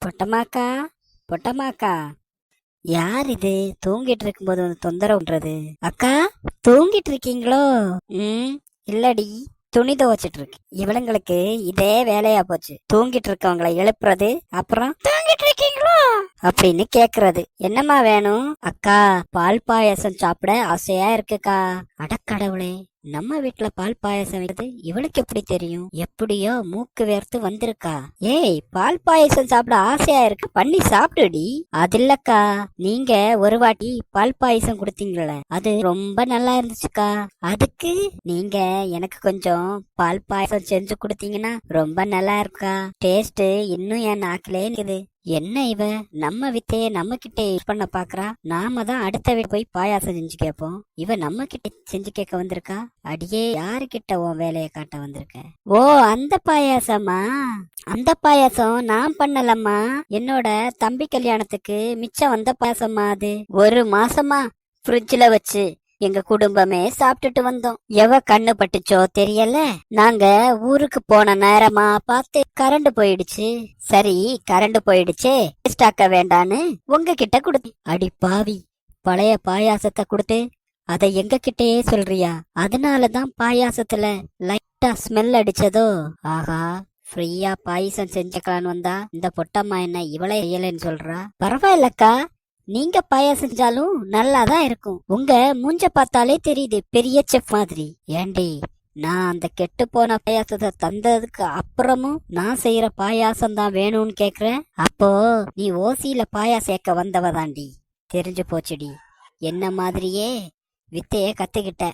பொட்டமாக்கா, பொட்டமாக்கா, யார் இது தூங்கிட்டு இருக்கும்போது வந்து தொந்தரவுன்றது? அக்கா, தூங்கிட்டு இருக்கீங்களோ? ம், இல்லடி, துணி துவைச்சிட்டு இருக்கு. இவளுங்களுக்கு இதே வேலையா போச்சு. தூங்கிட்டு இருக்கவங்களை எழுப்புறது, அப்புறம் தூங்கிட்டு இருக்கீங்களோ அப்படின்னு கேக்குறது. என்னம்மா வேணும்? அக்கா, பால் பாயாசம் சாப்பிட ஆசையா இருக்குக்கா. அடக்கடவுளே, நம்ம வீட்டுல பால் பாயாசம் வைக்கிறது இவளுக்கு எப்படி தெரியும்? எப்படியோ மூக்கு வேர்த்து வந்திருக்கா. ஏய், பால் பாயாசம் சாப்பிட ஆசையா இருக்கு, பண்ணி சாப்பிடுடி. அது இல்லக்கா, நீங்க ஒரு வாட்டி பால் பாயாசம் கொடுத்தீங்கல்ல, அது ரொம்ப நல்லா இருந்துச்சுக்கா. அதுக்கு நீங்க எனக்கு கொஞ்சம் பால் பாயாசம் செஞ்சு கொடுத்தீங்கன்னா ரொம்ப நல்லா இருக்கா. டேஸ்ட் இன்னும் என் நாக்கிலே இருக்குது. என்ன இவ நம்ம வித்தைய நம்ம கிட்ட யூஸ் பண்ண பாக்குறா. நாம தான் அடுத்த வீட்டு போய் பாயாசம் செஞ்சு கேட்போம். இவ நம்ம கிட்ட செஞ்சு கேட்க வந்திருக்கா. அடியே, யாரு கிட்ட உன் வேலையை காட்ட வந்திருக்க? ஓ, அந்த பாயாசமா? அந்த பாயாசம் நான் பண்ணலம்மா. என்னோட தம்பி கல்யாணத்துக்கு மிச்சம் வந்த பாயாசமா அது. ஒரு மாசமா ஃப்ரிட்ஜ்ல வச்சு எங்க குடும்பமே சாப்பிட்டுட்டு வந்தோம். எவ கண்ணு பட்டுச்சோ தெரியல. நாங்க ஊருக்கு போன நேரமா பார்த்து கரண்ட் போயிடுச்சு. சரி, கரண்ட் போயிடுச்சே, வேஸ்ட் ஆக்க வேண்டான்னு உங்ககிட்ட கொடுத்தி. அடி பாவி, பழைய பாயாசத்தை கொடுத்து அதை எங்க கிட்டயே சொல்றியா? அதனாலதான் பாயாசத்துல லைட்டா ஸ்மெல் அடிச்சதோ. ஆஹா, ஃப்ரீயா பாயசம் செஞ்சுக்கலான்னு வந்தா இந்த பொட்டம்மா என்ன இவளே செய்யலன்னு சொல்றா. பரவாயில்லக்கா, நீங்க பாயாசம் செஞ்சாலும் நல்லாதான் இருக்கும். உங்க மூஞ்ச பார்த்தாலே தெரியுது, பெரிய செஃப் மாதிரி. ஏண்டி, நான் அந்த கெட்டு போன பாயாசத்தை தந்ததுக்கு அப்புறமும் நான் செய்யற பாயாசம் தான் வேணும்னு கேக்குறேன். அப்போ நீ ஓசியில பாயாசம் ஏக்க வந்தவ தாண்டி. தெரிஞ்சு போச்சுடி, என்ன மாதிரியே வித்தைய கத்துக்கிட்ட.